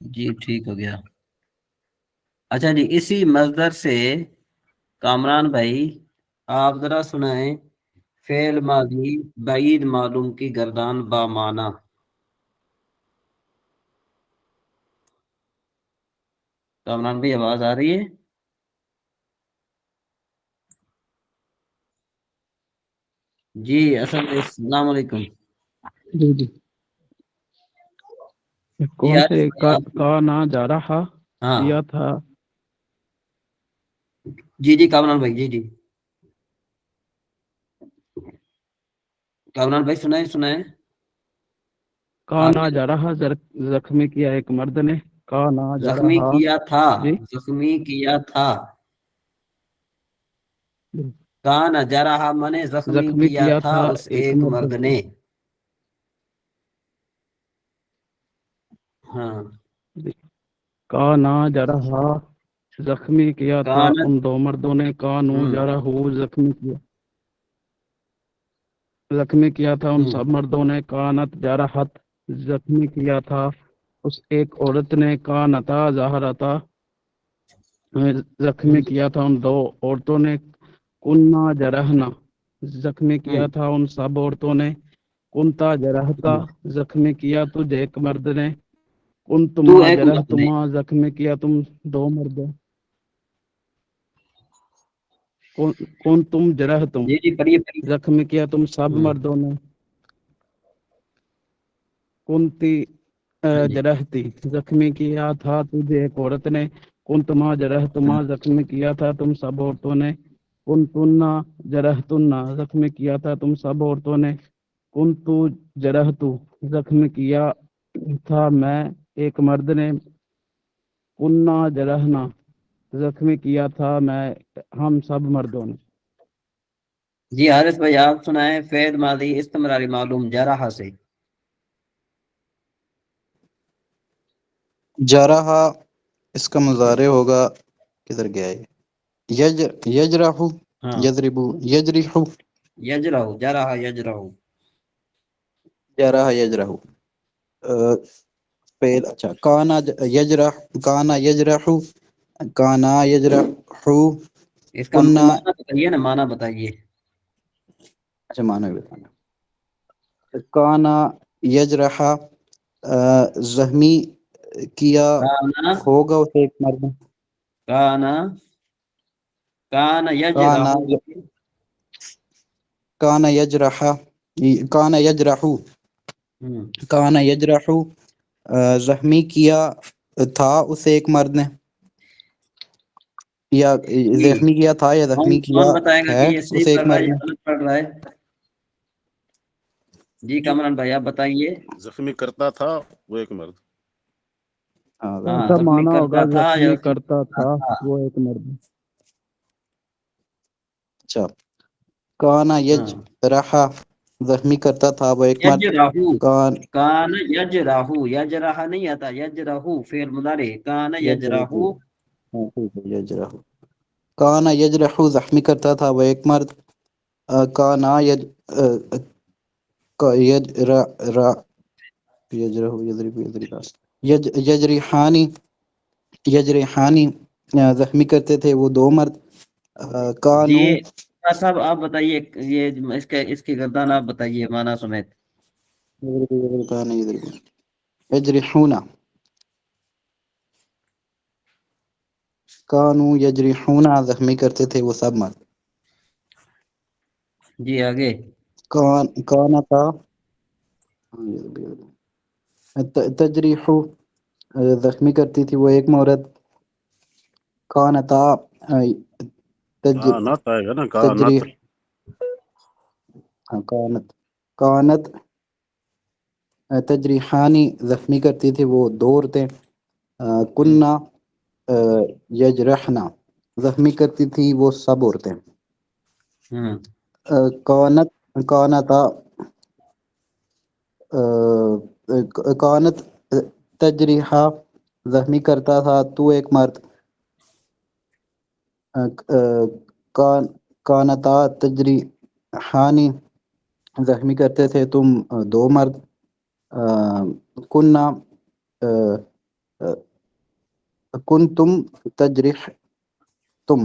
جی ٹھیک ہو گیا۔ اچھا جی، اسی مصدر سے کامران بھائی آپ ذرا سنائیں، فعل ماضی بعید معلوم کی گردان با معنی۔ کامران بھائی آواز آ رہی ہے؟ جی السلام علیکم۔ جی جی، جی کون سے عارف بھائی آپ، کا نہ جا رہا ہاں کیا تھا؟ جی جی کامران بھائی، جی جی کامران بھائی سنائیں سنائیں۔ کا آپ نہ جا رہا زخمی کیا ایک مرد نے، کا نہ جا زخمی رہا۔ کیا تھا، جی زخمی کیا تھا، جی۔ کان جرح من زخمی کیا تھا اس ایک مرد نے۔ ہاں جی۔ کا نہ جا رہا زخمی کیا تھا کانت، ان دو مردوں نے، کا نو ہوں جا رہا زخمی کیا تھا ان ہوں سب مردوں نے، کانت جارحت زخمی کیا تھا اس ایک عورت نے، کانتا زہرتا زخمی ہوں کیا تھا ان دو عورتوں نے، کننا جرحنا زخمی ہوں کیا تھا ان سب عورتوں نے، کنتا جرحتا ہوں۔ زخمی کیا تجھے ایک مرد نے، کن تو تما ایک جرح مرد نے، تما زخمی کیا تم دو مردوں، کون تم جرح تم جی جی پڑھیے پڑھیے۔ زخمی کیا تم سب ہوں مردوں نے، کنتی ہاں جی جرحتی زخمی کیا تھا تجھے ایک عورت نے، کن تما جرح ہاں تما زخمی کیا تھا تم سب عورتوں نے، کن تننا جرح تننا زخمی کیا تھا تم سب عورتوں نے، کن تو جرح تو زخمی کیا تھا میں ایک مرد نے، کننا جرحنا زخمی کیا تھا میں ہم سب مردوں نے۔ جی حارث بھائی آپ سنائیں، فعل ماضی استمراری معلوم جرح سے۔ جا رہا اس کا مضارع ہوگا، کدھر گیا یہ، یجرحو، ہاں یضربو، یجرحو، یجرہ، جرح یجرہ۔ جا رہا یجرحو، فعل اچھا، کانا یجرحو، کانا یجرحو، اس کا کننا، معنی بتائیے نا، معنی بتائیے۔ اچھا معنی بھی بتانا، کانا یجرحا زخمی کیا کانا، ہوگا اسے ایک مرد، کانا، کانا یجرہ، کانا کانا یجرحا، کانا یجرحو، ہوں کانا یجرحو زخمی کیا تھا اسے ایک مرد نے، یا جی زخمی کیا تھا یا زخمی کیا کون بتائے گا کہ ہے یہ صحیح اسے ایک پڑھ رہا ہے مرد یا نے، غلط پڑھ رہا ہے؟ جی کامران بھائی آپ بتائیے۔ زخمی کرتا تھا وہ ایک مرد۔ ہاں ہاں ایسا زخمی معنی ہوگا کرتا تھا یا زخمی زخمی کرتا کرتا تھا تھا۔ وہ ایک مرد۔ اچھا، کانا ہاں یجرحا زخمی کرتا تھا وہ ایک مرد، یجرہو، کان کان یجرہو، یجرہ نہیں آتا، یجرہو فعل مضارع، کان یجرہو۔ یجرحو، ہاں ٹھیک ہے، یجرحو، کانا یجرحو زخمی کرتا تھا وہ ایک مرد، کانا یجرح یجرحو یضرب یضربا یجرحانی، یجرحانی زخمی کرتے تھے وہ دو مرد، جی کانو ڈاکٹر صاحب آپ بتائیے، یہ اس کی گردان آپ بتائیے معنی سمیت۔ یجرحون، کانو یجرحون زخمی کرتے تھے وہ سب مرد، جی آگے۔ کانا تھا تجریح زخمی کرتی تھی وہ ایک عورت، کانتا کانت آئے گا نا، کانت۔ تجریح، کانت، کانت تجریحانی زخمی کرتی تھی وہ دو عورتیں، ہوں کننا یجرحنا زخمی کرتی تھی وہ سب عورتیں، ہوں کانت، کانتا کانت تجریحا زخمی کرتا تھا تو ایک مرد، کانتا تجریحانی زخمی کرتے تھے تم دو مرد، کننا کن تم تجرح تم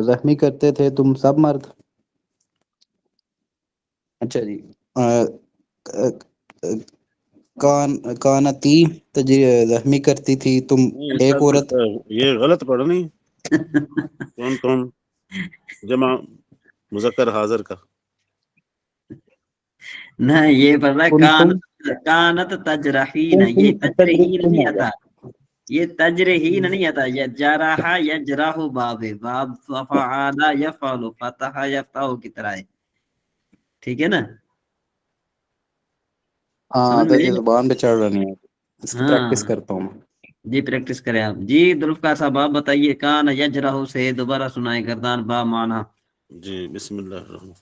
زخمی کرتے تھے تم سب مرد. اچھا جی. کانتی زخمی کرتی تھی تم نہیں، اس ایک کا عورت. یہ غلط پڑھنی. کون تم جمع مذکر حاضر کا. نہ یہ پڑھ رہا ہے کن تم کانت تجرحین، کن یہ تم تجرحین تم نہیں ہو گیا. آتا، یہ تجرحین نہیں آتا، یہ جرح یجرح باب فعال یفعل فتح یفتح کی طرح ہے، ٹھیک ہے نا؟ ہاں سمجھ تو میں؟ یہ زبان پہ چڑھ رہا نہیں ہے، اس کی ہاں پریکٹس کرتا ہوں. جی پریکٹس کریں آپ. جی ذوالفقار صاحب آپ بتائیے کان یجرح سے دوبارہ سنائے گردان با معنی. جی بسم اللہ الرحمن.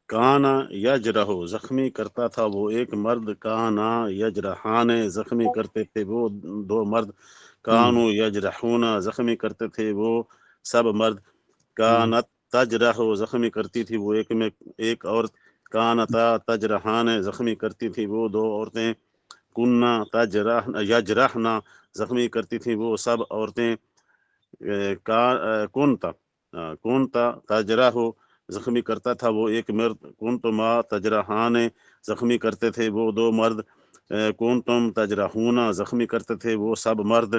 کانا یجرح زخمی کرتا تھا وہ ایک مرد، کانا یجرحان زخمی کرتے تھے وہ دو مرد، کانو یجرحون زخمی کرتے تھے وہ سب مرد، کانت تجرح زخمی کرتی تھی وہ ایک عورت، کانتا تجرحان زخمی کرتی تھی وہ دو عورتیں، کننا یجرحنا زخمی کرتی تھی وہ سب عورتیں، کنتا تجرح زخمی کرتا تھا وہ ایک مرد، کنتما تجرحان زخمی کرتے تھے وہ دو مرد، کنتم تجرحون زخمی کرتے تھے وہ سب مرد،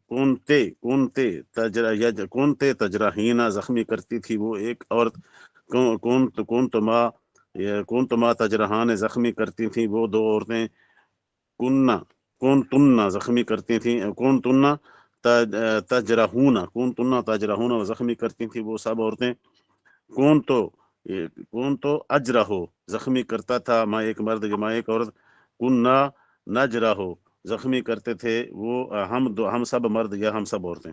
کنتے تجرحین زخمی کرتی تھی وہ ایک عورت، کنتما تجرحان زخمی کرتی تھی وہ دو عورتیں، کنتن زخمی کرتی تھیں، کنتن تجرحون زخمی کرتی تھی وہ سب عورتیں، کون تو اجرہو زخمی کرتا تھا میں ایک مرد جمع ایک عورت، کننا نجرہو زخمی کرتے تھے وہ ہم سب مرد یا ہم سب عورتیں.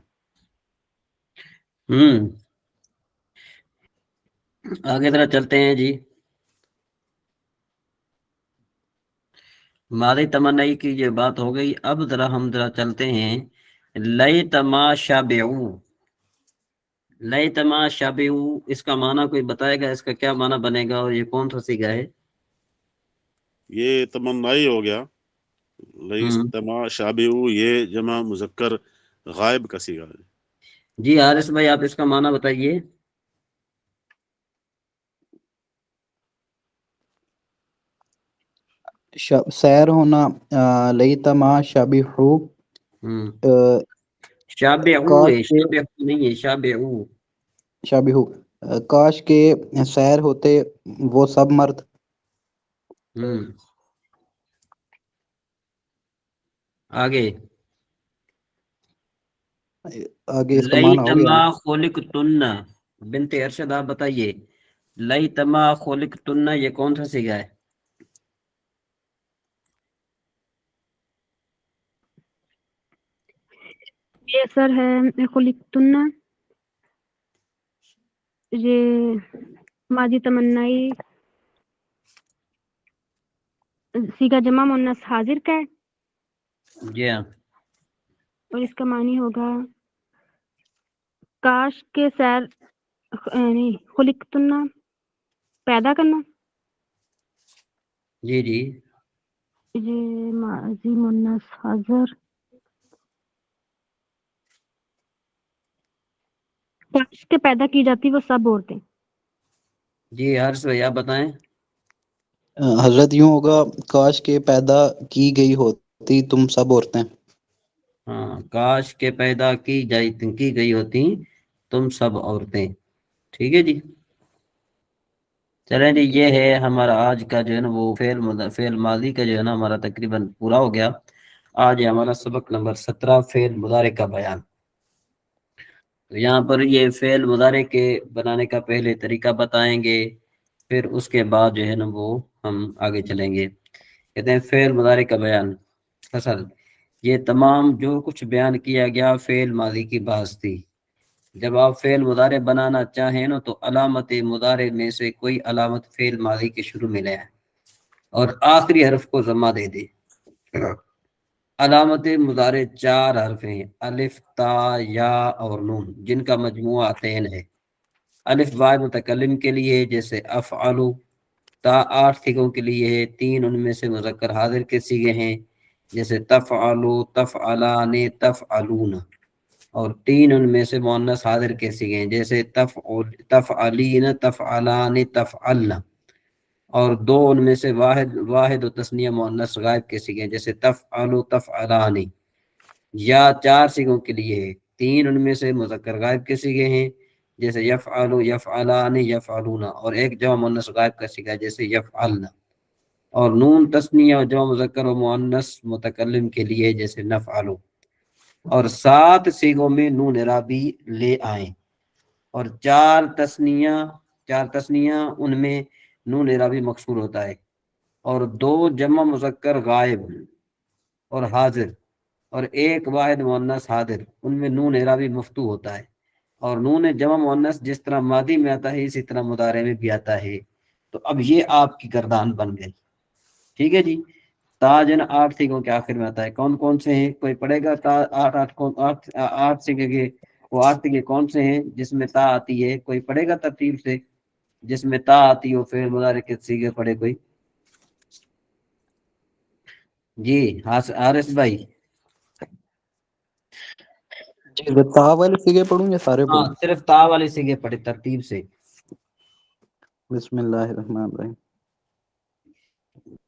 آگے ذرا چلتے ہیں جی. ماضی تمنائی کی یہ بات ہو گئی، اب ہم چلتے ہیں لیتما شابعو. لیتما شابعو اس کا معنی کوئی بتائے گا، اس کا کیا معنی بنے گا اور یہ کون سا صیغہ ہے؟ یہ تمنائی ہو گیا. لیتما شابہو یہ جمع مذکر غائب کا صیغہ ہے. جی حارث بھائی آپ اس کا معنی بتائیے. سیر ہونا. لیتما شبیحو شابعو کاش ہے، کے شابعو نہیں ہے، شابعو. شبیحو کاش کے سیر ہوتے وہ سب مرد. آگے آگے اس کا معنی ہو گیا لیتما نا. خلقتن، بنت ارشد آپ بتائیے لیتما خلقتن یہ کون سا صیغہ ہے؟ یہ سر ہے خلقتن، یہ ماضی تمنائی صیغہ جمع مؤنث حاضر کا ہے، جی ہاں. اور اس کا معنی ہوگا کاش کے سیر، نہیں خلقتن پیدا کرنا. جی جی یہ ماضی مؤنث حاضر، کاش کے پیدا کی جاتی وہ سب عورتیں. جی حارث بھائی آپ بتائیں. حضرت یوں ہوگا کاش کے پیدا کی گئی ہوتی تم سب عورتیں. ہاں کاش کے پیدا کی گئی ہوتی تم سب عورتیں. ٹھیک ہے جی. چلیں جی یہ ہے ہمارا آج کا جو ہے نا وہ فعل ماضی کا جو ہے نا ہمارا تقریباً پورا ہو گیا. آج ہے ہمارا سبق نمبر 17 فعل مضارع کا بیان. تو یہاں پر یہ فعل مضارع کے بنانے کا پہلے طریقہ بتائیں گے، پھر اس کے بعد جو ہے نا وہ ہم آگے چلیں گے. کہتے ہیں فعل مضارع کا بیان. فصل یہ تمام جو کچھ بیان کیا گیا فعل ماضی کی بحث تھی. جب آپ فعل مضارع بنانا چاہیں نا تو علامت مضارع میں سے کوئی علامت فعل ماضی کے شروع میں لے آئیں اور آخری حرف کو ضمہ دے دے. علامت مضارع 4 حرف ہیں، الف تا یا اور نون، جن کا مجموعہ تین ہے. الف واحد متکلم کے لیے جیسے افعلو، تا 8 صیغوں کے لیے ہے، 3 ان میں سے مذکر حاضر کے صیغے ہیں، جیسے تفعلو، تفعلان، تفعلون، اور 3 ان میں سے مؤنث حاضر کے صیغے ہیں، جیسے تفعلین، تفعلان، تفعلن، اور 2 ان میں سے واحد و تثنیہ مؤنث غائب کے صیغے ہیں، جیسے تفعلو، تفعلان، یا 4 صیغوں کے لیے ہے، 3 ان میں سے مذکر غائب کے صیغے ہیں، جیسے یفعلو، یفعلان، یفعلون، اور 1 جمع مؤنث غائب کا صیغہ ہے، جیسے یفعلن، اور نون تثنیہ اور جمع مذکر و مؤنث متکلم کے لیے جیسے نفعلو، اور 7 صیغوں میں نون اعرابی لے آئیں، اور 4 تثنیہ ان میں نون اعرابی مکسور ہوتا ہے، اور 2 جمع مذکر غائب اور حاضر اور 1 واحد مؤنث حاضر، ان میں نون اعرابی مفتوح ہوتا ہے، اور نون جمع مؤنث جس طرح ماضی میں آتا ہے اسی طرح مضارع میں بھی آتا ہے۔ تو اب یہ آپ کی گردان بن گئی، ٹھیک ہے جی۔ تا جو ہے نا 8 صیغوں کے آخر میں آتا ہے، کون کون سے ہیں؟ کوئی پڑھے گا تا؟ 8 صیغے کے، وہ 8 صیغے کون سے ہیں جس میں تا آتی ہے؟ کوئی پڑھے گا ترتیب سے جس میں تا آتی ہو فعل مضارع کے صیغے پڑھے کوئی؟ جی حارث بھائی۔ جی تا والے صیغے پڑھوں یا سارے ہاں پڑھوں؟ صرف تا والے صیغے پڑھے ترتیب سے۔ بسم اللہ الرحمن الرحیم۔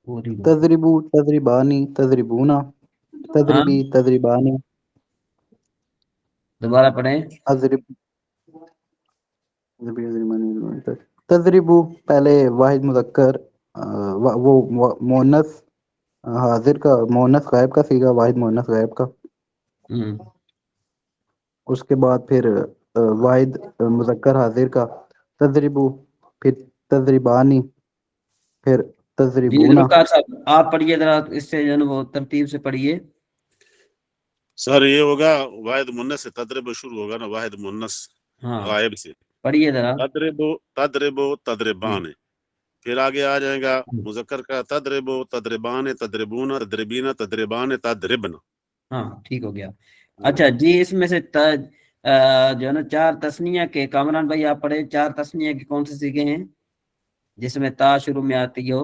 پوری بات۔ تضربو، تضربانی، تضربونا، ہاں تضربی، تضربانی، دوبارہ پڑھیں۔ اضرب، تضربو پہلے واحد مذکر وہ مؤنث حاضر کا، مؤنث غائب کا صیغہ، واحد مؤنث غائب کا، ہوں اس کے بعد پھر واحد مذکر حاضر کا، تضربو، پھر تضربانی، پھر جی تضربونا۔ ذوالفقار صاحب آپ پڑھیے ذرا، اس سے جو ہے نا وہ ترتیب سے پڑھیے۔ سر یہ ہوگا واحد مؤنث سے تدرب شروع ہوگا نا، واحد مؤنث ہاں غائب سے، پڑھیے ذرا۔ تدربو تدربان، پھر آگے آ جائے گا مذکر کا تدربو تدربان، تدربون، تدربین، تدربان، تدربن۔ ہاں ٹھیک ہو گیا۔ اچھا جی، اس میں سے جو ہے نا 4 تثنیہ کے، کامران بھائی آپ پڑھے، 4 تثنیہ کے کون سے صیغے ہیں جس میں تا شروع میں آتی ہو؟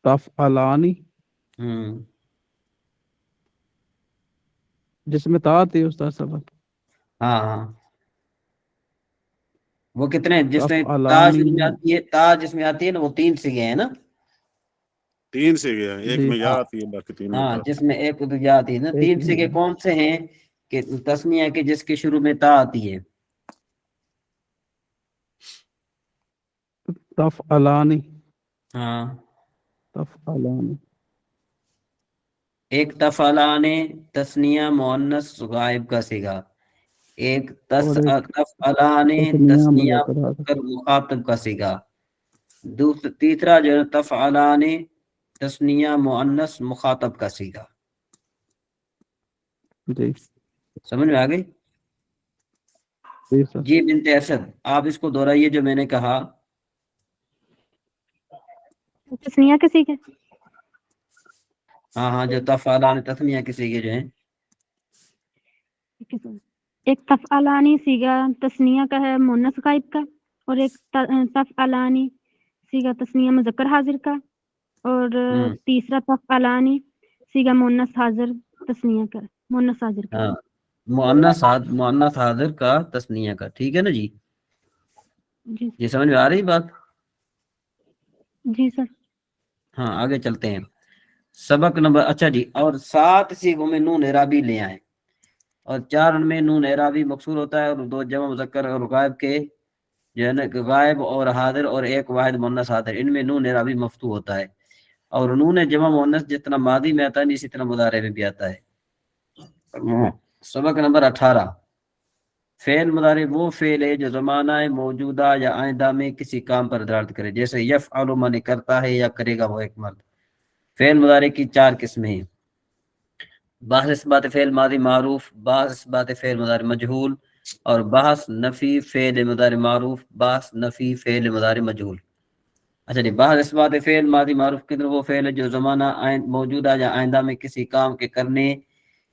تفعلانی، ہوں جس میں تا آتی ہے استاد صاحب؟ ہاں ہاں، وہ کتنے جس میں تا تفعلانی، شروع میں آتی ہے؟ تا جس میں آتی ہے نا وہ 3 صیغے ہیں نا؟ 3 سے گیا، ایک جی میں یا آتی ہے، باقی 3 میں ہاں تا۔ جس میں ایک یا آتی ہے نا، 3 ایک صیغے کون سے ہیں کہ تثنیہ کے جس کے شروع میں تا آتی ہے؟ تفعلانی، ہاں، تفعلانی، ایک تفعلان تثنیہ مؤنث غائب کا صیغہ، ایک اور ایک تفعلان تثنیہ تثنیہ مذکر حاضر۔ مذکر مخاطب کا صیغہ، تیسرا جو ہے تفعلان تثنیہ مؤنث مخاطب کا صیغہ۔ جی سمجھ میں آ گئی؟ جی سر۔ جی بنت ارشد آپ اس کو دہرائیے جو میں نے کہا۔ تسنیہ کے سیکھے؟ ہاں ہاں، جو تفعلان تثنیہ کے صیغے جو ہیں۔ ایک تفعلانی سیگا تسنیہ کا ہے مؤنث غائب کا، اور ایک تفعلانی سیگا تسنیہ مذکر حاضر کا، اور تیسرا تفعلانی سیگا مؤنث حاضر تسنیہ کا، مؤنث حاضر کا۔ ہاں مؤنث حاضر کا تثنیہ کا، ٹھیک ہے نا جی؟ جی یہ سمجھ میں آ رہی بات؟ جی سر۔ ہاں آگے چلتے ہیں، سبق نمبر، اچھا جی، اور 7 صیغوں میں نون اعرابی لے آئیں، اور 4 ان میں نون اعرابی مکسور ہوتا ہے، اور 2 جمع مذکر اور غائب کے جو ہے نا غائب اور حاضر، اور 1 واحد مؤنث حاضر، ان میں نون اعرابی مفتوح ہوتا ہے، اور نون جمع مؤنث جتنا ماضی میں آتا ہے اسی طرح مضارع میں بھی آتا ہے۔ سبق نمبر 18، فعل مضارع وہ فعل ہے جو زمانہ موجودہ یا آئندہ میں کسی کام پر دلالت کرے، جیسے یفعل من کرتا ہے یا کرے گا وہ ایک مرد۔ فعل مضارع کی 4 قسمیں ہیں، بعض اثبات فعل ماضی معروف، بعض اثبات فعل مضارع مجہول، اور بعض نفی فعل مضارع معروف، بعض نفی فعل مضارع مجہول۔ اچھا جی، بعض اثبات فعل ماضی معروف کدھر وہ فعل ہے جو زمانہ موجودہ یا آئندہ میں کسی کام کے کرنے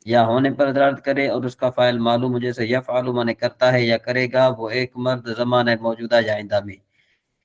یا ہونے پر دلالت کرے اور اس کا فاعل معلوم ہو، جیسے یفعل من کرتا ہے یا کرے گا وہ ایک مرد زمانہ موجودہ یا آئندہ میں۔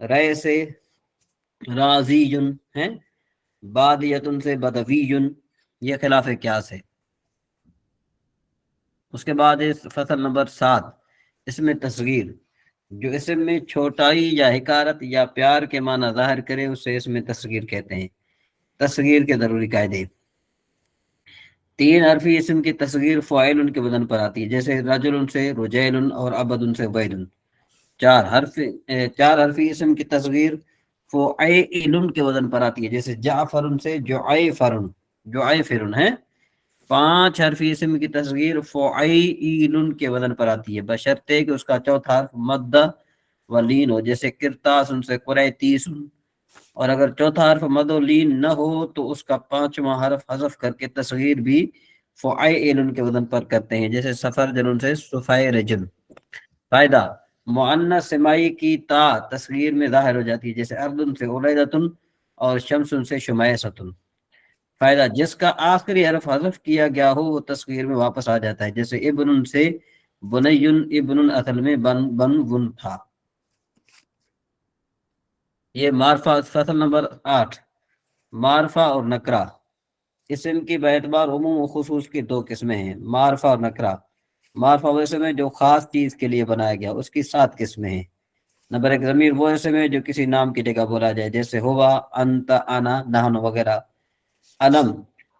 رے سے راضیجن ہے، بادیتن سے بدویجن، یہ خلاف قیاس ہے۔ اس کے بعد اس فصل نمبر 7 اس میں تصغیر، جو اسم میں چھوٹائی یا حکارت یا پیار کے معنی ظاہر کرے اسے اس میں تصغیر کہتے ہیں۔ تصغیر کے ضروری قاعدے: 3 حرفی اسم کی تصغیر فاعل ان کے وزن پر آتی ہے، جیسے رجل سے رجیل اور عبد سے عبید۔ 4 حرفی اسم کی تصغیر فعیل کے وزن پر آتی ہے، جیسے جعفر سے جعیفر، جعیفر ہے۔ 5 حرفی اسم کی تصغیر فعیل کے وزن پر آتی ہے، بشرطے کہ اس کا چوتھا حرف مد و لین ہو، جیسے کرتاس سے قریتیس، اور اگر چوتھا حرف مد و لین نہ ہو تو اس کا 5واں حرف حذف کر کے تصغیر بھی فعیل کے وزن پر کرتے ہیں، جیسے سفر جن سے سفیرجن۔ فائدہ: مؤنث سمائی کی تا تصغیر میں ظاہر ہو جاتی ہے، جیسے اردن سے علیدتن اور شمسن سے شمیستن۔ فائدہ: جس کا آخری حرف حذف کیا گیا ہو وہ تصغیر میں واپس آ جاتا ہے، جیسے ابن سے بنیون، ابن اصل میں بن تھا۔ یہ معرفہ فصل نمبر 8 معرفہ اور نکرہ۔ اسم کی باعتبار عموم و خصوص کی 2 قسمیں ہیں، معرفہ اور نکرہ۔ معرفہ وہ اسم ہے جو خاص چیز کے لیے بنایا گیا، اس کی 7 قسمیں ہیں۔ نمبر 1 ضمیر وہ اسم ہے جو کسی نام کی جگہ بولا جائے، جیسے ہوا، انت، انا، نحن وغیرہ۔ علم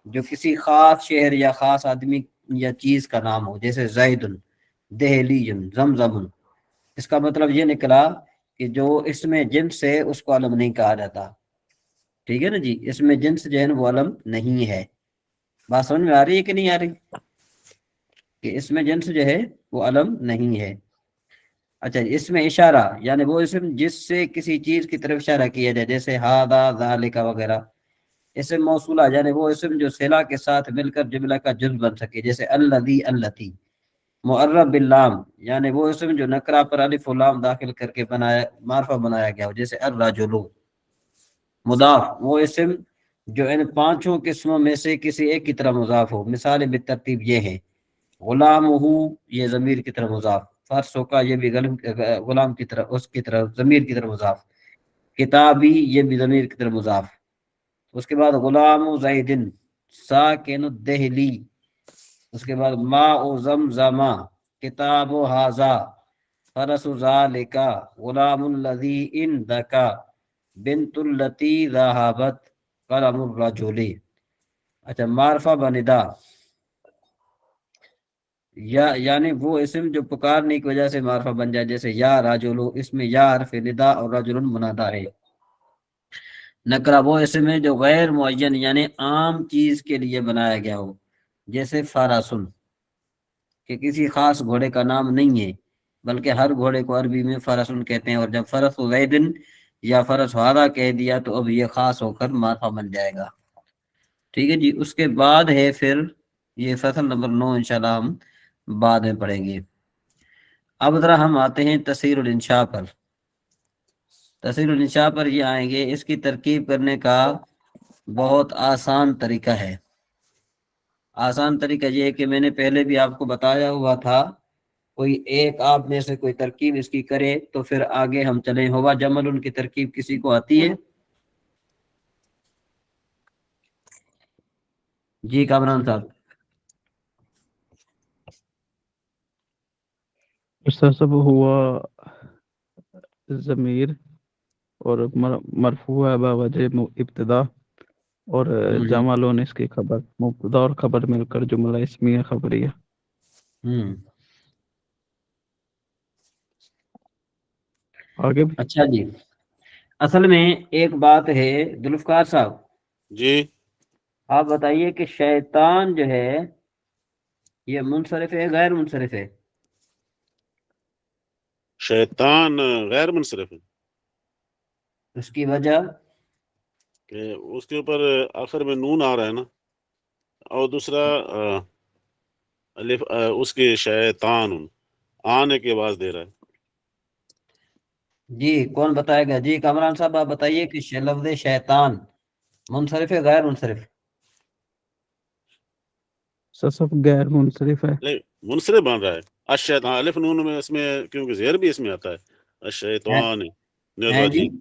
جو کسی خاص شہر یا خاص آدمی یا چیز کا نام ہو، جیسے زید، دہلی، زمزم۔ اس کا مطلب یہ نکلا کہ جو اس میں جنس ہے اس کو علم نہیں کہا جاتا، ٹھیک ہے نا جی، اس میں جنس جو ہے وہ علم نہیں ہے۔ بات سمجھ میں آ رہی ہے کہ نہیں آ رہی؟ کہ اس میں جنس جو ہے وہ علم نہیں ہے۔ اچھا، اس میں اشارہ یعنی وہ اسم جس سے کسی چیز کی طرف اشارہ کیا جائے، جیسے ہاذا، ذالک وغیرہ۔ اسم موصولہ یعنی وہ اسم جو صلہ کے ساتھ مل کر جملہ کا جز بن سکے، جیسے الذی، اللتی۔ معرب باللام یعنی وہ اسم جو نکرہ پر الف و لام داخل کر کے معرفہ بنایا گیا ہو، جیسے الرجل۔ مضاف وہ اسم جو ان 5 قسموں میں سے کسی ایک کی طرف مضاف ہو، مثال بالترتیب یہ ہے: غلامہ یہ ضمیر کی طرف مضاف، فرسوں کا یہ بھی غلام کی طرف، اس کی طرف ضمیر کی طرف مضاف، کتابی یہ بھی ضمیر کی طرف مضاف۔ اس کے بعد غلام زیدن، ساکن الدہلی۔ اس کے بعد ماء زمزم، کتاب ھذا، فرس ذالک، غلام الذی عندک، بنت التی ذهبت، قلم الرجل۔ اچھا، معرفہ بندا یعنی وہ اسم جو پکارنے کی وجہ سے معرفہ بن جائے، جیسے یا راجلو، اس میں یا حرف ندا اور رجل منادا ہے۔ نکرہ وہ اسم ہے جو غیر معین یعنی عام چیز کے لیے بنایا گیا ہو، جیسے فرسن، کہ کسی خاص گھوڑے کا نام نہیں ہے بلکہ ہر گھوڑے کو عربی میں فرسن کہتے ہیں، اور جب فرس زیدن یا فرس ھذا کہہ دیا تو اب یہ خاص ہو کر معرفہ بن جائے گا، ٹھیک ہے جی۔ اس کے بعد ہے پھر یہ فصل نمبر 9 انشاءاللہ ہم بعد میں پڑھیں گے۔ اب ذرا ہم آتے ہیں تسہیل الانشاء پر۔ تسہیل الانشاء پر یہ آئیں گے، اس کی ترکیب کرنے کا بہت آسان طریقہ ہے۔ آسان طریقہ یہ ہے کہ میں نے پہلے بھی آپ کو بتایا ہوا تھا، کوئی ایک آپ میں سے کوئی ترکیب اس کی کرے تو پھر آگے ہم چلیں۔ ہوا جمل ان کی ترکیب کسی کو آتی ہے؟ جی کامران صاحب۔ سب ہوا ضمیر اور مرفوع ہے باوجہ ابتدا، اور جمالون اس کی خبر، مبتدا اور خبر مل کر جملہ اسمیہ خبریہ۔ آگے بھی اچھا جی، اصل میں ایک بات ہے ذوالفقار صاحب، جی آپ بتائیے کہ شیطان جو ہے یہ منصرف ہے غیر منصرف ہے؟ شیطان غیر منصرف ہے، اس کی وجہ کہ اس کے اوپر آخر میں نون آ رہا ہے نا، اور دوسرا الف اس کے شیطان آنے کی آواز دے رہا ہے۔ جی کون بتائے گا؟ جی کامران صاحب آپ بتائیے کہ لفظ شیطان منصرف ہے غیر منصرف؟ سب غیر منصرف ہے۔ نہیں، منصرف بن رہا ہے الشیطان، الف نون میں اس میں کیونکہ زیر بھی اس میں آتا ہے الشیطان، ہیں جی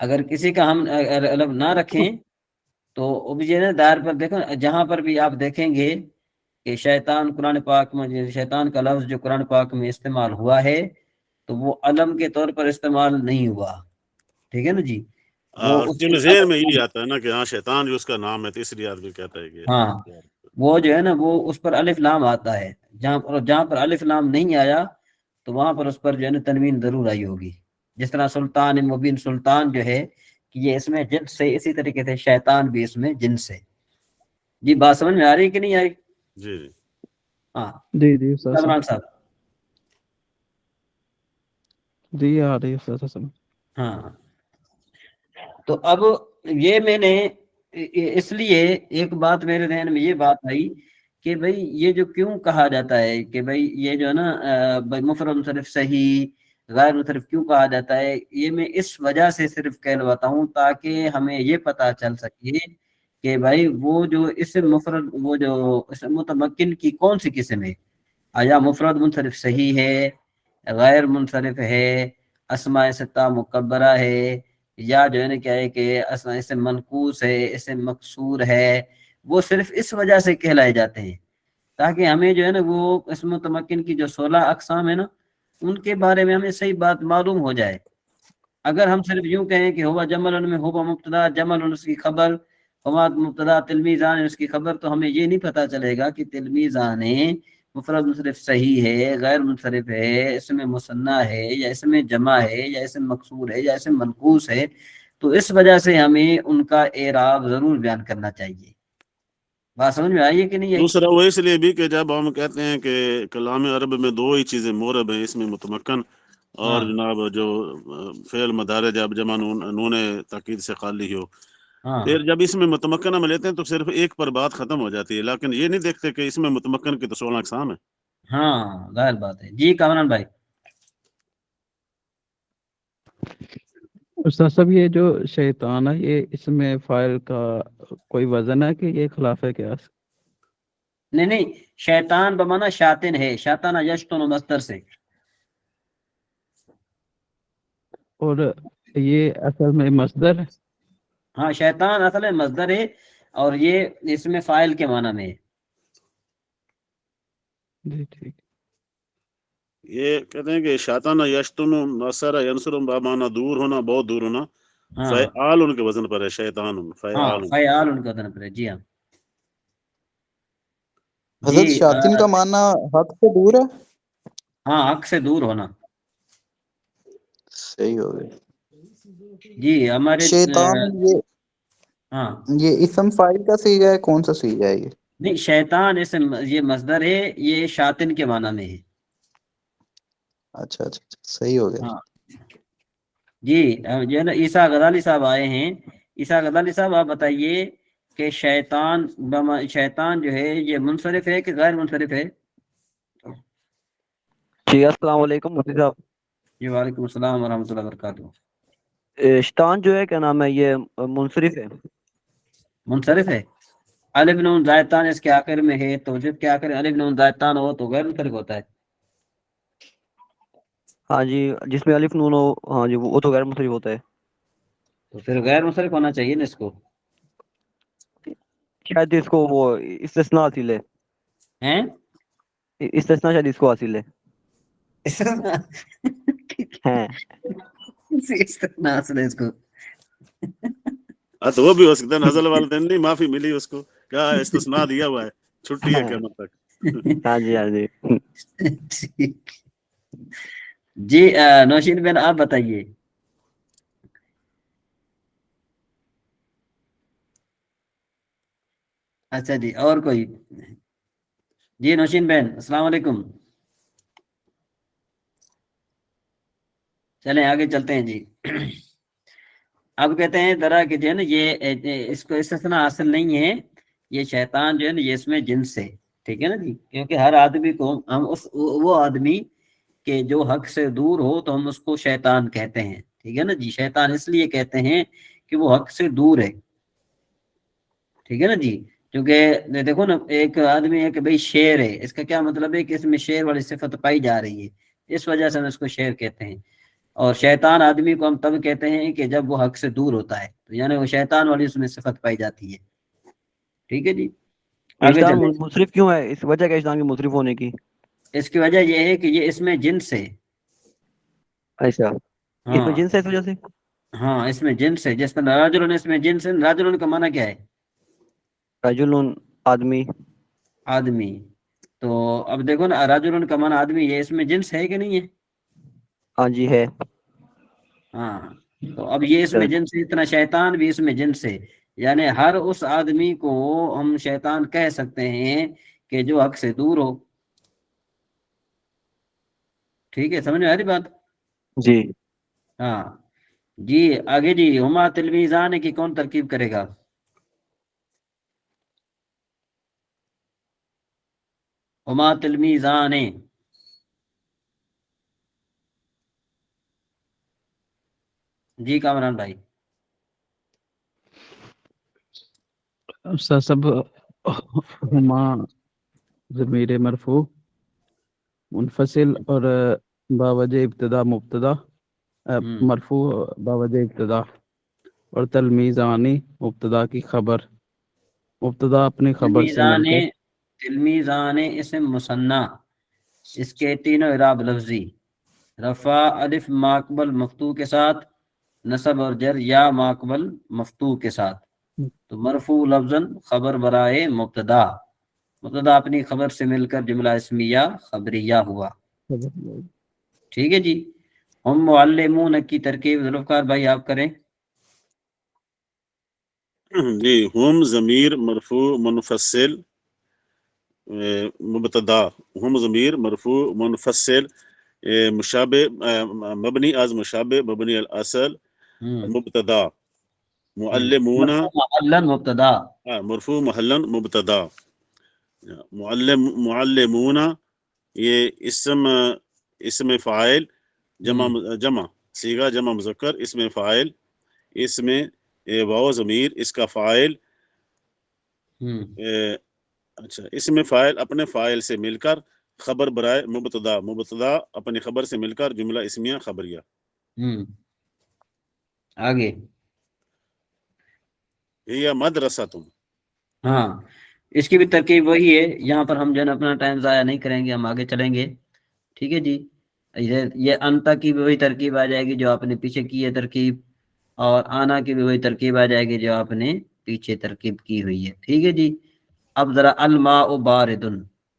اگر کسی کا ہم علم نہ رکھیں تو ابجد دار پر دیکھو، جہاں پر بھی آپ دیکھیں گے کہ شیطان قرآن پاک میں، شیطان کا لفظ جو قرآن پاک میں استعمال ہوا ہے تو وہ علم کے طور پر استعمال نہیں ہوا، ٹھیک ہے نا جی، وہ اس میں ذہن میں یہی آتا ہے نا کہ ہاں شیطان جو اس کا نام ہے، تو اس لیے آدمی کہتا ہے کہ ہاں وہ جو ہے نا وہ اس پر الف لام آتا ہے، جہاں پر الف لام نہیں آیا تو وہاں پر اس پر جو ہے نا تنوین ضرور آئی ہوگی، جس طرح سلطان مبین، سلطان جو ہے کہ یہ اس میں جنس سے، اسی طریقے سے شیطان بھی اس میں جنس سے۔ جی بات سمجھ میں آ رہی کہ نہیں آئی؟ جی جی ہاں جی جی استاد عمران صاحب، صاحب۔ جی آ رہی ہے استاد صاحب۔ ہاں تو اب یہ میں نے اس لیے ایک بات میرے ذہن میں یہ بات آئی کہ بھئی یہ جو کیوں کہا جاتا ہے کہ بھئی یہ جو ہے نا مفرد منصرف صحیح غیر منصرف کیوں کہا جاتا ہے، یہ میں اس وجہ سے صرف کہلواتا ہوں تاکہ ہمیں یہ پتا چل سکے کہ بھائی وہ جو اسم مفرد، وہ جو اسم متمکن کی کون سی قسم ہے، آیا مفرد منصرف صحیح ہے، غیر منصرف ہے، اسماء ستہ مکبرہ ہے، یا جو ہے نا کیا ہے کہ اسم منقوص ہے، اسم مکسور ہے، وہ صرف اس وجہ سے کہلائے جاتے ہیں تاکہ ہمیں جو ہے نا وہ اسم متمکن کی جو 16 اقسام ہے نا ان کے بارے میں ہمیں صحیح بات معلوم ہو جائے۔ اگر ہم صرف یوں کہیں کہ ہوا جمل میں ہوا مبتدا، جمل اس کی خبر، ہوا مبتدا تلمیزان اس کی خبر، تو ہمیں یہ نہیں پتا چلے گا کہ تلمیزان مفرد منصرف صحیح ہے، غیر منصرف ہے، اسم مثنیٰ ہے، یا اسم جمع ہے، یا اسم مکسور ہے، یا اسم منقوص ہے، تو اس وجہ سے ہمیں ان کا اعراب ضرور بیان کرنا چاہیے۔ بات سمجھ میں آئی ہے کہ نہیں آئی؟ دوسرا وہ اس لیے بھی کہ جب ہم کہتے ہیں کہ کلام عرب میں 2 ہی چیزیں مورب ہیں، اس میں متمکن اور جناب جو فعل مدارج جب جمع نون تاکید سے خالی ہو، پھر جب اس میں متمکن میں لیتے ہیں تو صرف ایک پر بات ختم ہو جاتی ہے، لیکن یہ نہیں دیکھتے کہ اس میں متمکن کی تو 16 اقسام ہیں۔ ہاں ظاہر بات ہے۔ جی کامران بھائی۔ استاد صاحب یہ جو شیطان ہے، یہ اس میں فاعل کا کوئی وزن ہے کہ یہ خلاف ہے قیاس؟ نہیں شیطان بمانا شاطن ہے، شاطن یشتن مصدر سے۔ اور یہ اصل میں مصدر ہے؟ ہاں شیطان اصل میں مصدر ہے اور یہ اس میں فاعل کے معنی میں ہے۔ جی ٹھیک۔ یہ کہتے ہیں کہ شیطان یشتن نصر ینصر بمانا دور ہونا، بہت دور ہونا، فعال ان کے وزن پر ہے، شیطان فعال۔ فعال ان کے وزن پر ہے، جی ہاں۔ حضرت شاطن کا معنی حق سے دور ہے؟ ہاں حق سے دور ہونا، صحیح ہو گیا۔ جی ہمارے شیطان ہاں یہ اسم فاعل کا صیغہ ہے، کون سا صیغہ ہے یہ؟ نہیں شیطان یہ مصدر ہے، یہ شاطن کے معنی میں ہے۔ اچھا اچھا صحیح ہو گیا۔ ہاں جی جو ہے نا عیسیٰ غزالی صاحب آئے ہیں، عیسیٰ غزالی صاحب آپ بتائیے کہ شیطان جو ہے یہ منصرف ہے کہ غیر منصرف ہے؟ جی السلام علیکم مفتی صاحب۔ جی وعلیکم السلام ورحمۃ اللہ وبرکاتہ۔ شیطان جو ہے کیا نام ہے، یہ منصرف ہے؟ منصرف ہے، الف نون زائدتان اس کے آخر میں ہے تو جس کے آخر الف نون زائدتان ہو تو غیر منصرف ہوتا ہے۔ ہاں جی، جس میں الف نون ہو، ہاں جی وہ تو غیر منصرف ہوتا ہے۔ تو پھر غیر منصرف ہونا چاہیے نا اس کو، شاید اس کو وہ استثناء حاصل ہے، ہیں استثناء شاید اس کو حاصل ہے۔ ہیں استثناء اصل ہے اس کو۔ تو وہ بھی ہو سکتا ہے نزل والدین نہیں معافی ملی اس کو، کیا استثناء دیا ہوا ہے، چھٹی ہے قیامت تک۔ ہاں جی ہاں جی۔ ٹھیک جی نوشین بہن آپ بتائیے۔ اچھا جی اور کوئی؟ جی نوشین بہن السلام علیکم۔ چلیں آگے چلتے ہیں جی۔ اب کہتے ہیں ذرا کہ جو ہے نا یہ اس کو استثناء حاصل نہیں ہے، یہ شیطان جو ہے نا یہ اس میں جنس ہے، ٹھیک ہے نا جی، کیونکہ ہر آدمی کو ہم وہ آدمی کہ جو حق سے دور ہو تو ہم اس کو شیطان کہتے ہیں، ٹھیک ہے نا جی، شیطان اس لیے کہتے ہیں کہ وہ حق سے دور ہے، ٹھیک ہے نا جی، کیونکہ دیکھو نا ایک آدمی ہے کہ بھئی شیر ہے، اس کا کیا مطلب ہے کہ اس میں شیر والی صفت پائی جا رہی ہے، اس وجہ سے ہم اس کو شیر کہتے ہیں، اور شیطان آدمی کو ہم تب کہتے ہیں کہ جب وہ حق سے دور ہوتا ہے، تو یعنی وہ شیطان والی اس میں صفت پائی جاتی ہے. ٹھیک ہے جی، آگے شیطان چلیں. منصرف کیوں ہے؟ اس وجہ کیا ہے شیطان کے منصرف ہونے کی؟ اس کی وجہ یہ ہے کہ یہ اس میں جنس ہے. اچھا، اس میں ہاں جنس ہے اس وجہ سے. ہاں، اس میں جنس ہے. جس طرح راجلن اس میں جنس ہے. راجلن کا معنی کیا ہے؟ رجل آدمی. آدمی. تو اب دیکھو نا، راجلن کا معنی آدمی، یہ اس میں جنس ہے کہ نہیں ہے؟ ہاں جی ہے. ہاں، تو اب یہ اس میں جنس ہے، اتنا شیطان بھی اس میں جنس ہے. یعنی ہر اس آدمی کو ہم شیطان کہہ سکتے ہیں کہ جو حق سے دور ہو. ٹھیک ہے، سمجھ میں آ رہی بات؟ جی. ہاں جی، آگے جی. ہما تلمیزان کی کون ترکیب کرے گا؟ ہما تلمیزان. جی کامران بھائی. سب ہما ضمیر مرفوع منفصل اور باوجہ ابتدا مبتدا، مرفوع باوجہ ابتدا، اور تلمیزانی مبتدا کی خبر، مبتدا اپنی خبر سے مل کر. تلمیزان اسم مثنیٰ، اس کے تینوں اعراب لفظی: رفع الف ماقبل مفتوح کے ساتھ، نصب اور جر یا ماقبل مفتوح کے ساتھ. تو مرفوع لفظاً خبر برائے مبتدا، مبتدا اپنی خبر سے مل کر جملہ اسمیہ خبریہ ہوا. ٹھیک ہے جی. ہم معلمون کی ترکیب ذوالفقار بھائی آپ کریں. جی، ہم ضمیر مرفوع منفصل مبتدا، ہم ضمیر مرفوع منفصل مشابہ مبنی از مشابہ مبنی الاصل مبتدا. معلمون مرفوع محلاً مبتدا. مرفوع محلا مبتدا. معلمون یہ اسم فاعل جمع صیغہ جمع مذکر، اسم فاعل، اس میں واو ضمیر اس کا فاعل. اچھا، اس میں فاعل اپنے فاعل سے مل کر خبر برائے مبتدا، مبتدا اپنی خبر سے مل کر جملہ اسمیہ خبریہ. آگے. یہ مدرسہ تم. ہاں، اس کی بھی ترکیب وہی ہے. یہاں پر ہم جو ہے نا اپنا ٹائم ضائع نہیں کریں گے، ہم آگے چلیں گے. ٹھیک ہے جی. یہ انتا کی بھی وہی ترکیب آ جائے گی جو آپ نے پیچھے کی ہے ترکیب، اور آنا کی بھی وہی ترکیب آ جائے گی جو آپ نے پیچھے ترکیب کی ہوئی ہے. ٹھیک ہے جی. اب ذرا الماء بارد،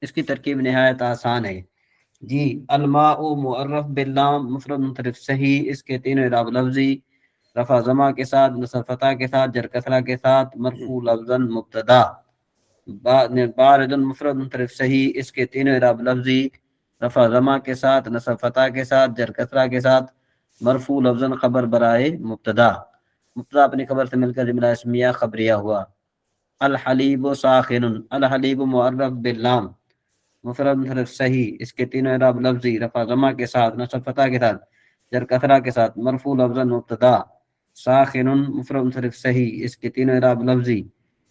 اس کی ترکیب نہایت آسان ہے جی. الماء معرف باللام مفرد منصرف صحیح، اس کے تینوں اعراب لفظی: رفع ضمہ کے ساتھ، نصب فتح کے ساتھ، جر کسرہ کے ساتھ، مرفوع لفظاً مبتدا. بارد مفرد منصرف صحیح، اس کے تینوں اعراب لفظی: رفع ضمہ کے ساتھ، نصب فتح کے ساتھ، جر کسرہ کے ساتھ، مرفوع لفظاً خبر برائے مبتدا، مبتدا اپنی خبر سے مل کر جملہ اسمیہ خبریہ ہوا. الحلیب ساخن، الحلیب معرف باللام مفرد منصرف صحیح، اس کے تینوں اعراب لفظی: رفع ضمہ کے ساتھ، نصب فتح کے ساتھ، جر کسرہ کے ساتھ، مرفوع لفظاً مبتدا. ساخن مفرد منصرف صحیح، اس کے تینوں اعراب لفظی: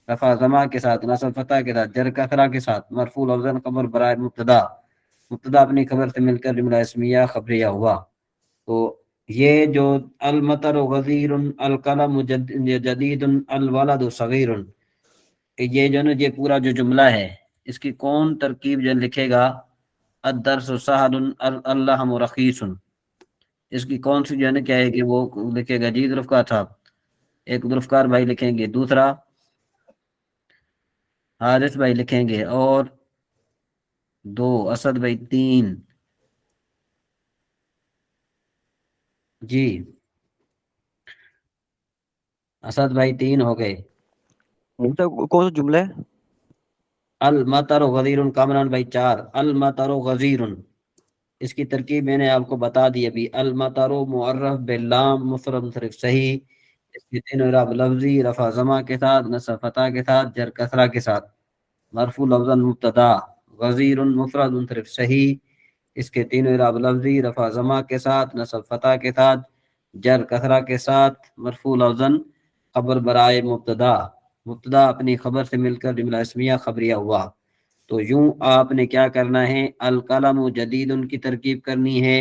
رفع ضمہ کے ساتھ، نصب فتح کے ساتھ، جر کسرہ کے ساتھ، مرفوع لفظاً خبر برائے مبتدا، مبتدا اپنی خبر سے مل کر جملہ اسمیہ خبریہ ہوا. تو یہ جو المطر غزیر، القلم جدید، الولد صغیر، یہ جو نا یہ پورا جو جملہ ہے، اس کی کون ترکیب جو لکھے گا؟ الدرس سہل اللحم رخیص. اس کی کون سی جو ہے نا کیا ہے کہ وہ لکھے گا جی ذوالفقار صاحب؟ ایک ذوالفقار بھائی لکھیں گے، دوسرا حارث بھائی لکھیں گے، اور دو اسد بھائی، تین جی. اسد بھائی تین ہو گئے. کون سا جملہ ہے؟ المطر غزیر. کامران بھائی چار. المطر غزیر، اس کی ترکیب میں نے آپ کو بتا دی ابھی: المطر معرف باللام مفرد منصرف صحیح، اس کے تینوں اعراب لفظی: رفع ضمہ کے ساتھ، نصب فتح کے ساتھ، جر کسرہ کے ساتھ، مرفوع لفظاً مبتدا. غزیر مفرد منصرف صحیح، اس کے تینوں اعراب لفظی: رفع ضمہ کے ساتھ، نصب فتح کے ساتھ، جر کسرہ کے ساتھ، مرفوع لفظاً خبر برائے مبتدا، مبتدا اپنی خبر سے مل کر جملہ اسمیہ خبریہ ہوا. تو یوں آپ نے کیا کرنا ہے؟ القلم جدید کی ترکیب کرنی ہے،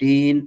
3,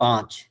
5।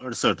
68।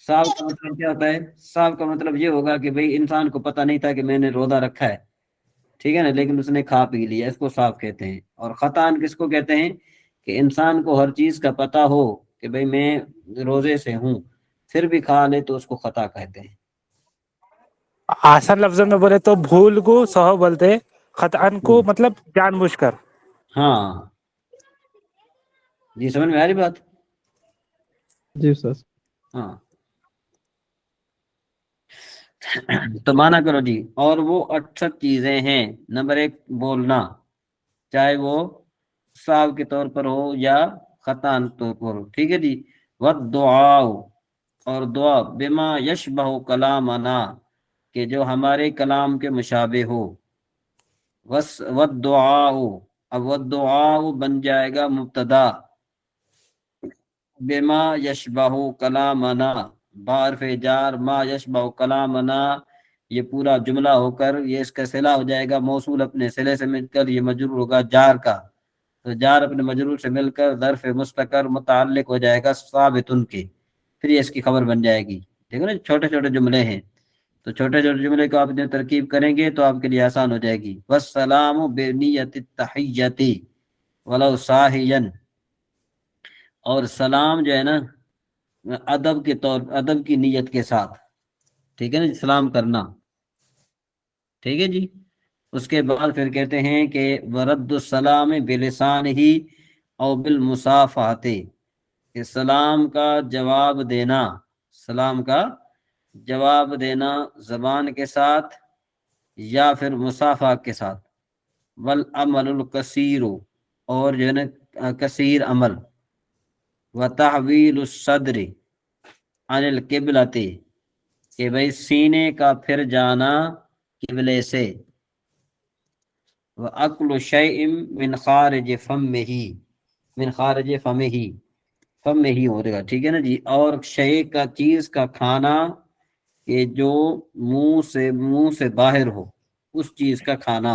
صاف کا مطلب کیا ہوتا ہے؟ صاف کا مطلب یہ ہوگا کہ بھئی انسان کو پتہ نہیں تھا کہ میں نے روزہ رکھا ہے، ٹھیک ہے نا، لیکن اس نے کھا پی لیا، اس کو صاف کہتے ہیں۔ اور خطان کس کو کہتے ہیں؟ کہ انسان کو ہر چیز کا پتہ ہو کہ بھئی میں روزے سے ہوں، پھر بھی کھا لے تو اس کو خطا کہتے ہیں۔ آسان لفظوں میں بولے تو بھول کو سہو بولتے ہیں، خطأن کو مطلب جان بوجھ کر۔ ہاں جی، سمجھ میں آ رہی بات؟ جی استاذ۔ ہاں تو مانا کرو جی، اور وہ 68 چیزیں ہیں۔ نمبر 1 بولنا، چاہے وہ صاحب کے طور پر ہو یا خطان طور پر ہو، ٹھیک ہے جی۔ والدعاء، اور دعا، بما یشبہ کلامنا، کہ جو ہمارے کلام کے مشابہ ہو۔ والدعاء، اب والدعاء بن جائے گا مبتدا، بما یشبہ کلامنا، بحرف جار ما یشبہ کلامنا، یہ پورا جملہ ہو کر یہ اس کا صلہ ہو جائے گا، موصول اپنے صلے سے مل کر یہ مجرور ہوگا جار کا، تو جار اپنے مجرور سے مل کر ظرف مستقر متعلق ہو جائے گا ثابتن کے، پھر یہ اس کی خبر بن جائے گی۔ ٹھیک ہے نا، چھوٹے چھوٹے جملے ہیں، تو چھوٹے چھوٹے جملے کو آپ جو ترکیب کریں گے تو آپ کے لیے آسان ہو جائے گی۔ والسلام بنیت التحیۃ ولو ساہیا، اور سلام جو ہے نا ادب کے طور، ادب کی نیت کے ساتھ، ٹھیک ہے نا، سلام کرنا، ٹھیک ہے جی۔ اس کے بعد پھر کہتے ہیں کہ ورد السلام بلسان ہی او بالمصافحۃ، کہ سلام کا جواب دینا، سلام کا جواب دینا زبان کے ساتھ یا پھر مصافحہ کے ساتھ۔ والعمل الکثیر، اور جو ہے نا کثیر عمل۔ وتحویل الصدر عن القبلۃ، کہ بھئی سینے کا پھر جانا قبلے سے۔ وَأَكْلُ شَيْءٍ مِّنْ خَارِجِ فَمِّهِ، من خارج فمِّهِ، فم میں ہی ہو رہے گا، ٹھیک ہے نا جی۔ اور شے کا، چیز کا کھانا کہ جو منہ سے باہر ہو، اس چیز کا کھانا،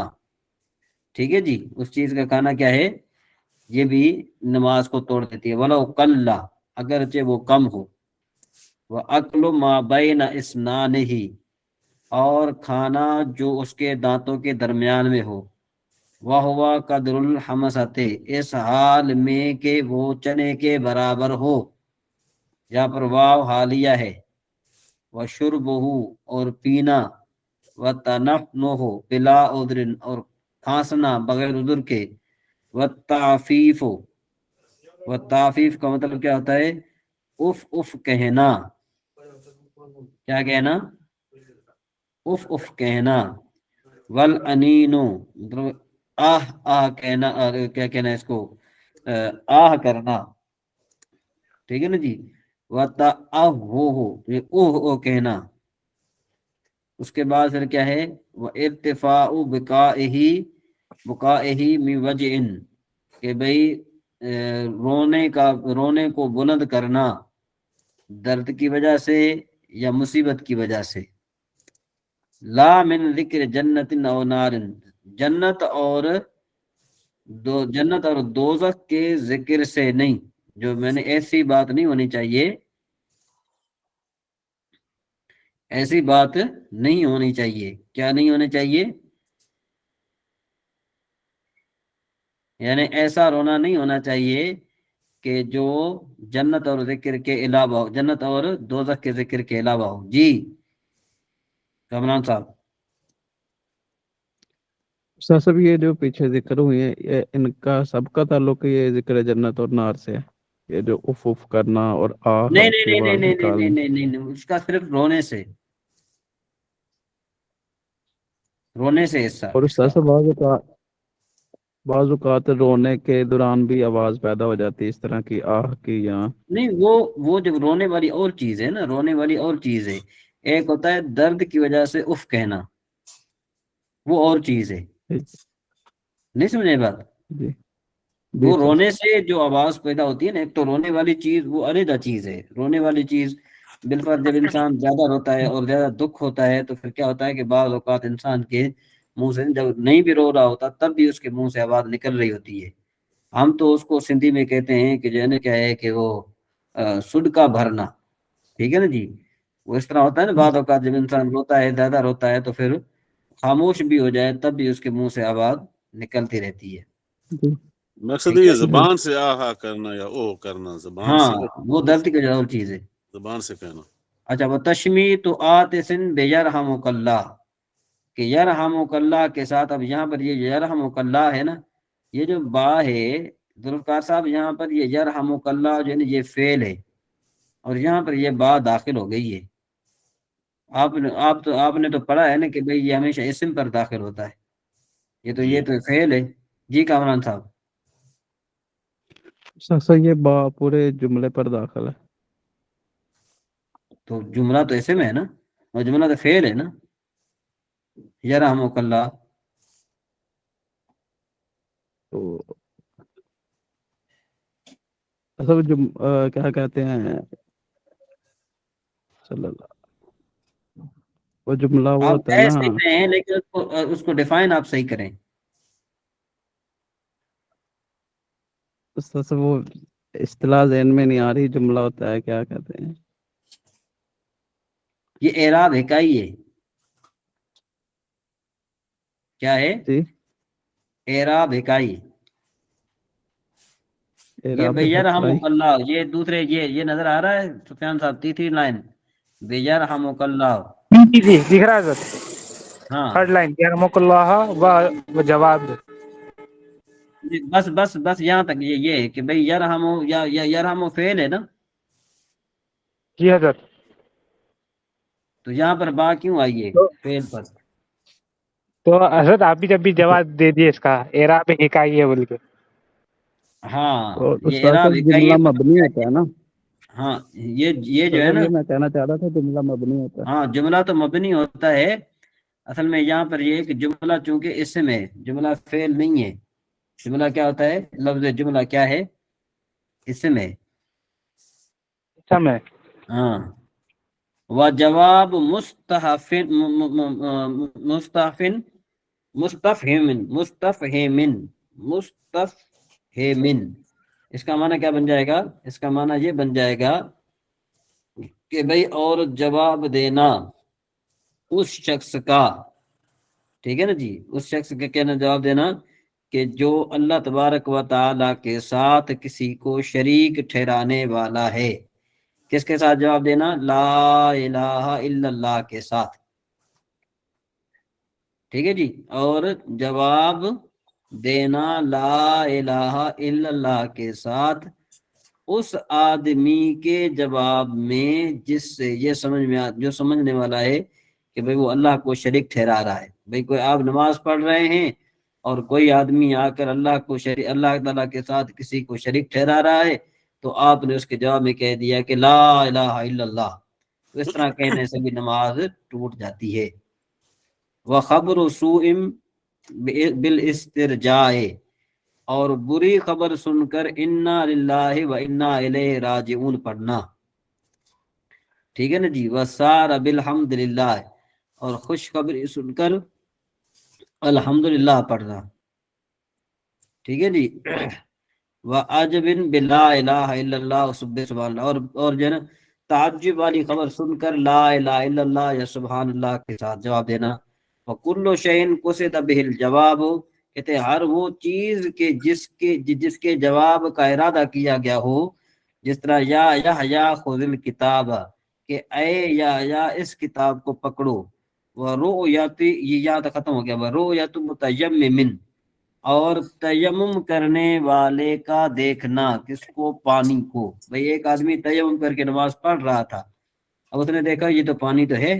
ٹھیک ہے جی۔ اس چیز کا کھانا کیا ہے؟ یہ بھی نماز کو توڑ دیتی ہے۔ وَلَوْ قَلَّ، اگرچہ وہ کم ہو۔ وَأَكْلُ مَا بَيْنَ إِسْنَانِهِ، اور کھانا جو اس کے دانتوں کے درمیان میں ہو۔ وَهُوَ قَدْرُ الْحَمَسَةِ، اس حال میں کہ وہ چنے کے برابر ہو، یہاں پر واو حالیہ ہے۔ وَشُرْبُهُ، اور پینا۔ وَتَنَفْنُهُ بِلَا عُذْرٍ، اور کھانسنا بغیر عذر کے۔ وَالتَّعْفِيفُ، والتعفیف کا مطلب کیا ہوتا ہے؟ اف اف کہنا، کیا کہنا؟ اف اف کہنا۔ والانینو، مطلب آہ آہ کہنا، کیا کہنا ہے اس کو؟ آہ کرنا، ٹھیک ہے نا جی۔ وَتَأَوْهُ، یہ اوہ اوہ کہنا۔ اس کے بعد پھر کیا ہے؟ وَارْتِفَاعُ بُكَائِهِ مِنْ وَجْعٍ، کہ بھئی رونے کو بلند کرنا درد کی وجہ سے یا مصیبت کی وجہ سے۔ لا من ذکر جنت او نار، جنت اور دوزخ کے ذکر سے نہیں، جو میں نے ایسی بات نہیں ہونی چاہیے، ایسی بات نہیں ہونی چاہیے۔ کیا نہیں ہونے چاہیے؟ یعنی ایسا رونا نہیں ہونا چاہیے کہ جو جنت اور ذکر کے علاوہ ہو، جنت اور دوزخ کے ذکر کے علاوہ ہو۔ جی کامران صاحب۔ استاذ صاحب یہ جو پیچھے ذکر ہوئے ہیں یہ ان کا سب کا تعلق یہ ذکر جنت اور نار سے ہے؟ یہ جو اف اف کرنا اور آہ نہیں کی نہیں نہیں آواز نہیں نہیں نکالنا؟ نہیں نہیں نہیں، اس کا صرف رونے سے، رونے سے حصہ اور اس کا۔ استاذ صاحب بعض اوقات رونے کے دوران بھی آواز پیدا ہو جاتی ہے اس طرح کی آہ کی یا نہیں، وہ جب رونے والی اور چیز ہے نا، رونے والی اور چیز ہے۔ ایک ہوتا ہے درد کی وجہ سے اف کہنا، وہ اور چیز ہے، نہیں سمجھے بات؟ جی جی وہ استاذ۔ رونے سے جو آواز پیدا ہوتی ہے نا، ایک تو رونے والی چیز وہ علیحدہ چیز ہے۔ رونے والی چیز بالفرض جب انسان زیادہ روتا ہے اور زیادہ دکھ ہوتا ہے تو پھر کیا ہوتا ہے کہ بعض اوقات انسان کے منہ سے، جب نہیں بھی رو رہا ہوتا تب بھی اس کے منہ سے آواز نکل رہی ہوتی ہے۔ ہم تو اس کو سندھی میں کہتے ہیں کہ جو ہے نا کیا ہے کہ وہ سڈ کا بھرنا، ٹھیک ہے نا جی. وہ اس طرح ہوتا ہے نا بعض اوقات جب انسان روتا ہے زیادہ روتا ہے تو پھر خاموش بھی ہو جائے تب بھی اس کے منہ سے آواز نکلتی رہتی ہے. جی مقصد ٹھیک یہ ہے. زبان سے آہا کرنا یا اوہ کرنا، زبان ہاں سے وہ درد کی اور چیز ہے. زبان سے کہنا. اچھا وہ تشمی تو آتسن بے یرحمک اللہ، کہ یرحمک اللہ کے ساتھ اب یہاں پر یہ یرحمک اللہ ہے نا، یہ جو با ہے ذوالفقار صاحب یہاں پر یہ یرحمک اللہ جو ہے نا یہ فعل ہے اور یہاں پر یہ با داخل ہو گئی ہے. آپ نے تو پڑھا ہے نا کہ بھئی یہ ہمیشہ اسم پر داخل ہوتا ہے، یہ تو فعل ہے. جی کامران صاحب. سر یہ با پورے جملے پر داخل ہے. تو جملہ تو اسم ہے نا اور جملہ تو فعل ہے نا. یرحمک اللہ. تو اصل کیا کہتے ہیں صلی اللہ، وہ جملہ وہ آپ ہوتا ہے کہہ نا. سکتے ہیں لیکن اس کو ڈیفائن آپ صحیح کریں. اس سے وہ اصطلاح ذہن میں نہیں آ رہی، جملہ ہوتا ہے کیا کہتے ہیں. یہ اعراب حکائی ہے. کیا ہے؟ جی اعراب حکائی. یہ اعراب حکائی. بیرحمک اللہ، یہ دوسرے یہ نظر آ رہا ہے سفیان صاحب تیسری لائن بیرحمک اللہ. جی جی دکھ رہا ہے سر، ہاں تھرڈ لائن یرحمک اللہ و جواب. بس یہاں تک یہ ہے کہ بھئی یرحمو یا یرحمو فعل ہے نا، جی حضرت. تو یہاں پر با کیوں آئی ہے تو فعل پر؟ حضرت آپ بھی جب بھی جواب دے دیے اس کا اعراب حکائی ہے بول کے. ہاں تو یہ استاد اعراب صاحب حکائی جملہ ہے. مبنی ہوتا ہے نا. ہاں یہ جو استاد ہے صاحب نا، یہ میں کہنا چاہ رہا تھا جملہ مبنی ہوتا ہے. ہاں جملہ تو مبنی ہوتا ہے. اصل میں یہاں پر یہ کہ جملہ چونکہ اسم ہے، جملہ فعل نہیں ہے. جملہ کیا ہوتا ہے؟ لفظ جملہ کیا ہے؟ اسم ہے. سمے ہاں. وجواب مستفہم. اس کا معنی کیا بن جائے گا؟ اس کا معنی یہ بن جائے گا کہ بھئی اور جواب دینا اس شخص کا، ٹھیک ہے نا جی، اس شخص کا کہنا جواب دینا کہ جو اللہ تبارک و تعالی کے ساتھ کسی کو شریک ٹھہرانے والا ہے. کس کے ساتھ جواب دینا؟ لا الہ الا اللہ کے ساتھ. ٹھیک ہے جی. اور جواب دینا لا الہ الا اللہ کے ساتھ اس آدمی کے جواب میں جس سے یہ سمجھ میں جو سمجھنے والا ہے کہ بھئی وہ اللہ کو شریک ٹھہرا رہا ہے. بھئی کوئی آپ نماز پڑھ رہے ہیں اور کوئی آدمی آ کر اللہ تعالیٰ کے ساتھ کسی کو شریک ٹھہرا رہا ہے تو آپ نے اس کے جواب میں کہہ دیا کہ لا الہ الا اللہ. تو اس طرح کہنے سے بھی نماز ٹوٹ جاتی ہے. وَخَبْرُ سُوءٍ بِالْإِسْتِرْجَاءِ، اور بری خبر سن کر انا للہ و انا الیہ راجعون پڑھنا. ٹھیک ہے نا جی. وَسَارَ بِالْحَمْدِ لِلَّهِ، اور خوشخبری سن کر الحمدللہ پڑھنا. ٹھیک ہے جی. وَعَجَبٍ بِلَا الہ الا اللہ سبحان اللہ، اور جو ہے نا تعجب والی خبر سن کر لا الہ الا اللہ یا سبحان اللہ کے ساتھ جواب دینا. وَكُلُّ شَيْءٍ قُصِدَ بِهِ الْجَوَابُ، کہتے ہیں ہر وہ چیز کے جس کے جواب کا ارادہ کیا گیا ہو، جس طرح یا خذ الکتاب، کہ اے یا اس کتاب کو پکڑو. وَرُؤْيَتِ، یہ یہاں تک ختم ہو گیا. وَرُؤْيَتُ مُتَيَمِّمٍ، اور تیمم کرنے والے کا دیکھنا. کس کو؟ پانی کو. بھئی ایک آدمی تیمم کر کے نماز پڑھ رہا تھا، اب اس نے دیکھا یہ تو پانی تو ہے،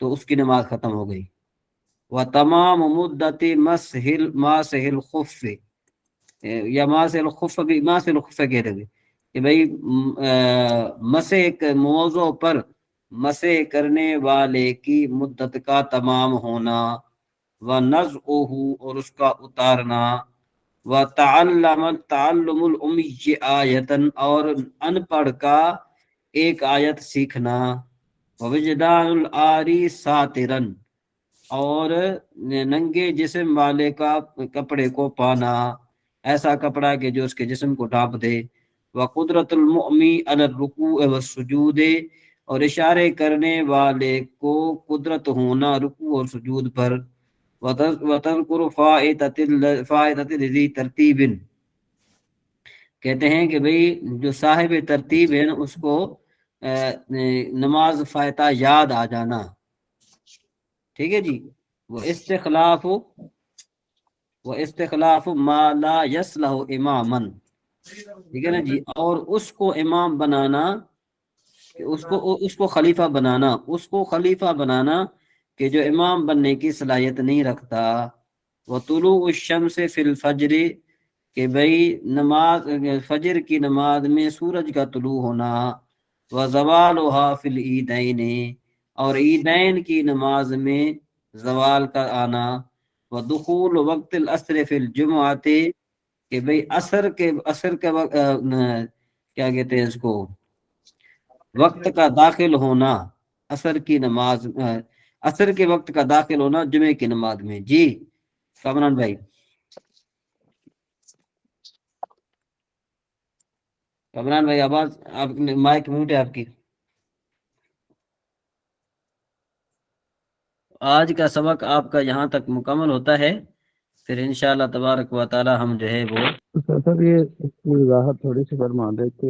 تو اس کی نماز ختم ہو گئی. وَتَمَامُ مُدَّتِ مَاسِحِ الْخُفِّ، یا ماسح الخف بھی ماسح الخف کہتے ہیں کہ بھئی مسح ایک موضوع پر مسح کرنے والے کی مدت کا تمام ہونا. وَنَزْعُهُ، اور اس کا اتارنا. وَتَعَلُّمُ الْأُمِّيِّ آیَةً، اور ان پڑھ کا ایک آیت سیکھنا. وَوِجْدَانُ الْعَارِ سَاتِرًا، اور ننگے جسم والے کا کپڑے کو پانا، ایسا کپڑا کہ جو اس کے جسم کو ڈھانپ دے. وَقُدْرَةُ الْمُؤْمِنِ عَلَى الرُّكُوعِ وَالسُّجُودِ، اور اشارے کرنے والے کو قدرت ہونا رکوع اور سجود پر، وَتَذْكُرُ فَائِدَةِ ذِي ترتیب، کہتے ہیں کہ بھئی جو صاحب ترتیب ہے نا اس کو نماز فائتہ یاد آ جانا، ٹھیک ہے جی. وہ استخلاف ما لا یصلح اماما، ٹھیک ہے نا جی. اور اس کو امام بنانا، کہ اس کو خلیفہ بنانا، اس کو خلیفہ بنانا کہ جو امام بننے کی صلاحیت نہیں رکھتا. وطلوع الشمس فی الفجر، کہ بھئی نماز فجر کی نماز میں سورج کا طلوع ہونا. وزوالها فی العیدین، اور عیدین کی نماز میں زوال کا آنا. ودخول وقت العصر فی الجمعۃ، کہ بھئی عصر کے وقت کیا کہتے ہیں اس کو، وقت کا داخل ہونا، عصر کی نماز عصر کے وقت کا داخل ہونا جمعے کی نماز میں. جی کامران بھائی. کامران بھائی آواز، آپ مائک میوٹ ہے آپ کی. آج کا سبق آپ کا یہاں تک مکمل ہوتا ہے، پھر انشاءاللہ تبارک و تعالی ہم جو ہے وہ سر یہ اس کی وضاحت تھوڑی سی فرما دے کہ